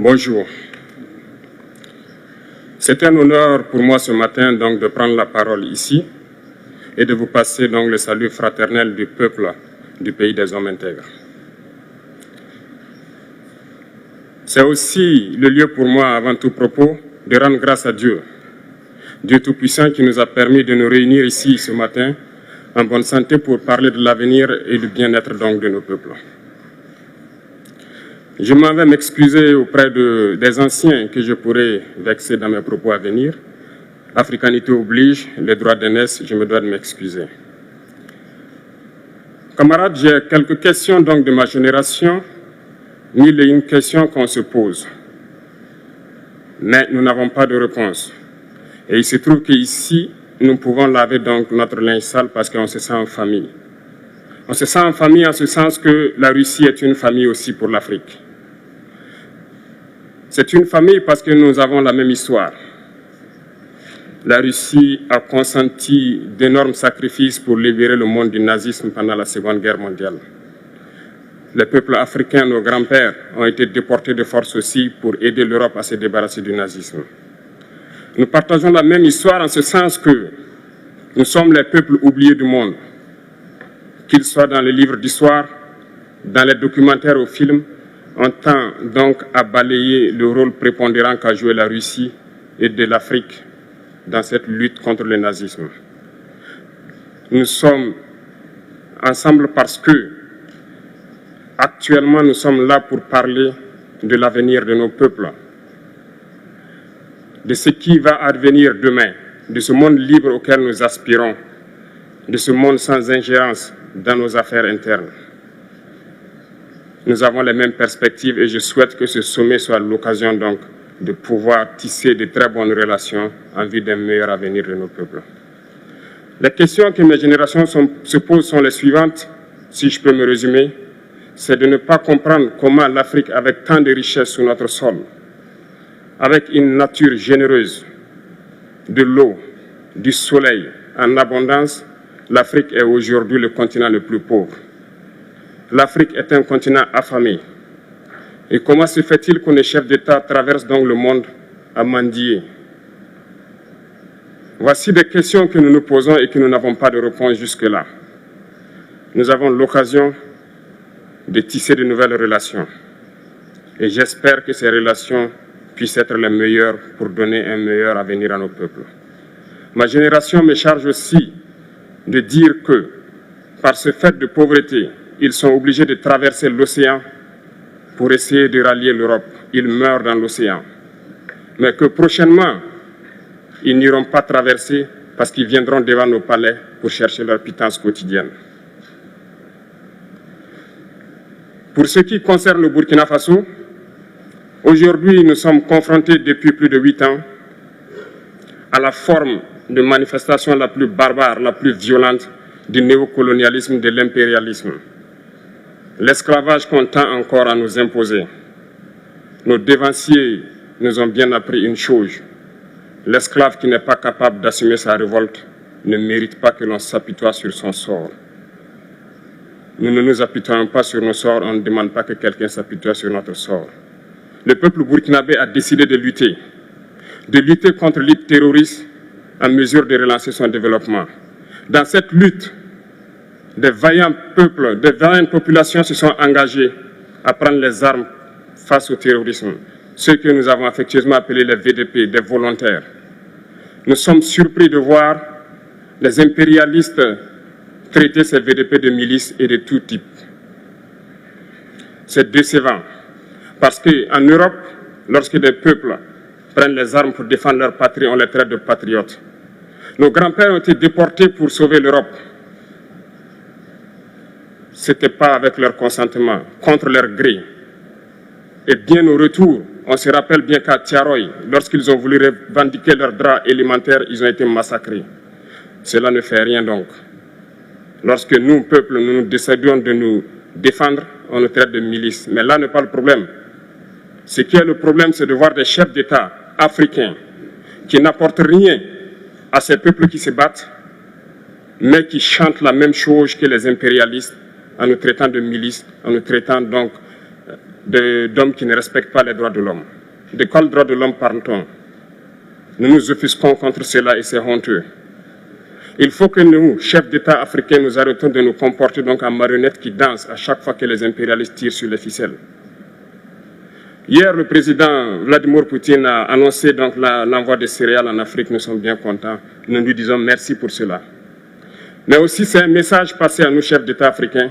Bonjour. C'est un honneur pour moi ce matin donc de prendre la parole ici et de vous passer donc le salut fraternel du peuple du pays des hommes intègres. C'est aussi le lieu pour moi, avant tout propos, de rendre grâce à Dieu, Dieu Tout-Puissant qui nous a permis de nous réunir ici ce matin en bonne santé pour parler de l'avenir et du bien-être donc de nos peuples. Je m'en vais m'excuser auprès des anciens que je pourrais vexer dans mes propos à venir. Africanité oblige, les droits d'aînesse, je me dois de m'excuser. Camarades, j'ai quelques questions donc de ma génération, mille et une questions qu'on se pose. Mais nous n'avons pas de réponse. Et il se trouve qu'ici, nous pouvons laver donc notre linge sale parce qu'on se sent en famille. On se sent en famille en ce sens que la Russie est une famille aussi pour l'Afrique. C'est une famille parce que nous avons la même histoire. La Russie a consenti d'énormes sacrifices pour libérer le monde du nazisme pendant la Seconde Guerre mondiale. Les peuples africains, nos grands-pères, ont été déportés de force aussi pour aider l'Europe à se débarrasser du nazisme. Nous partageons la même histoire en ce sens que nous sommes les peuples oubliés du monde, qu'ils soient dans les livres d'histoire, dans les documentaires ou films. On tend donc à balayer le rôle prépondérant qu'a joué la Russie et de l'Afrique dans cette lutte contre le nazisme. Nous sommes ensemble parce que, actuellement, nous sommes là pour parler de l'avenir de nos peuples, de ce qui va advenir demain, de ce monde libre auquel nous aspirons, de ce monde sans ingérence dans nos affaires internes. Nous avons les mêmes perspectives et je souhaite que ce sommet soit l'occasion donc de pouvoir tisser de très bonnes relations en vue d'un meilleur avenir de nos peuples. Les questions que mes générations se posent sont les suivantes, si je peux me résumer, c'est de ne pas comprendre comment l'Afrique, avec tant de richesses sous notre sol, avec une nature généreuse, de l'eau, du soleil en abondance, l'Afrique est aujourd'hui le continent le plus pauvre. L'Afrique est un continent affamé. Et comment se fait-il que les chefs d'État traversent donc le monde à mendier? Voici des questions que nous nous posons et que nous n'avons pas de réponse jusque-là. Nous avons l'occasion de tisser de nouvelles relations. Et j'espère que ces relations puissent être les meilleures pour donner un meilleur avenir à nos peuples. Ma génération me charge aussi de dire que, par ce fait de pauvreté, ils sont obligés de traverser l'océan pour essayer de rallier l'Europe. Ils meurent dans l'océan. Mais que prochainement, ils n'iront pas traverser parce qu'ils viendront devant nos palais pour chercher leur pitance quotidienne. Pour ce qui concerne le Burkina Faso, aujourd'hui, nous sommes confrontés depuis plus de 8 ans à la forme de manifestation la plus barbare, la plus violente du néocolonialisme, de l'impérialisme. L'esclavage qu'on tend encore à nous imposer. Nos dévanciers nous ont bien appris une chose. L'esclave qui n'est pas capable d'assumer sa révolte ne mérite pas que l'on s'apitoie sur son sort. Nous ne nous apitoyons pas sur nos sorts, on ne demande pas que quelqu'un s'apitoie sur notre sort. Le peuple burkinabé a décidé de lutter contre l'île terroriste en mesure de relancer son développement. Dans cette lutte, des vaillants peuples, des vaillantes populations se sont engagées à prendre les armes face au terrorisme, ceux que nous avons affectueusement appelés les VDP, des volontaires. Nous sommes surpris de voir les impérialistes traiter ces VDP de milices et de tout type. C'est décevant, parce qu'en Europe, lorsque des peuples prennent les armes pour défendre leur patrie, on les traite de patriotes. Nos grands-pères ont été déportés pour sauver l'Europe. Ce n'était pas avec leur consentement, contre leur gré. Et bien au retour, on se rappelle bien qu'à Tiaroy, lorsqu'ils ont voulu revendiquer leurs droits élémentaires, ils ont été massacrés. Cela ne fait rien donc. Lorsque nous, peuple, nous décidons de nous défendre, on nous traite de milices. Mais là n'est pas le problème. Ce qui est le problème, c'est de voir des chefs d'État africains qui n'apportent rien à ces peuples qui se battent, mais qui chantent la même chose que les impérialistes en nous traitant de milices, en nous traitant donc d'hommes qui ne respectent pas les droits de l'homme. De quels droits de l'homme parle-t-on? Nous nous offusquons contre cela et c'est honteux. Il faut que nous, chefs d'État africains, nous arrêtons de nous comporter donc en marionnettes qui dansent à chaque fois que les impérialistes tirent sur les ficelles. Hier, le président Vladimir Poutine a annoncé donc l'envoi de céréales en Afrique. Nous sommes bien contents. Nous lui disons merci pour cela. Mais aussi, c'est un message passé à nous, chefs d'État africains,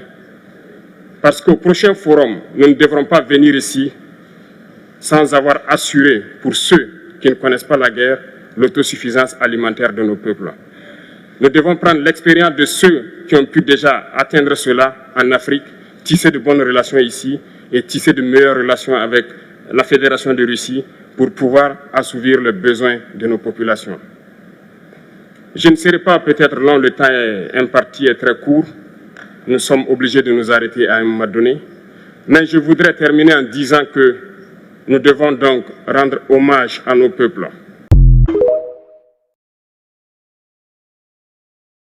parce qu'au prochain forum, nous ne devrons pas venir ici sans avoir assuré, pour ceux qui ne connaissent pas la guerre, l'autosuffisance alimentaire de nos peuples. Nous devons prendre l'expérience de ceux qui ont pu déjà atteindre cela en Afrique, tisser de bonnes relations ici et tisser de meilleures relations avec la Fédération de Russie pour pouvoir assouvir les besoins de nos populations. Je ne serai pas peut-être long, le temps imparti est très court. Nous sommes obligés de nous arrêter à un moment donné. Mais je voudrais terminer en disant que nous devons donc rendre hommage à nos peuples.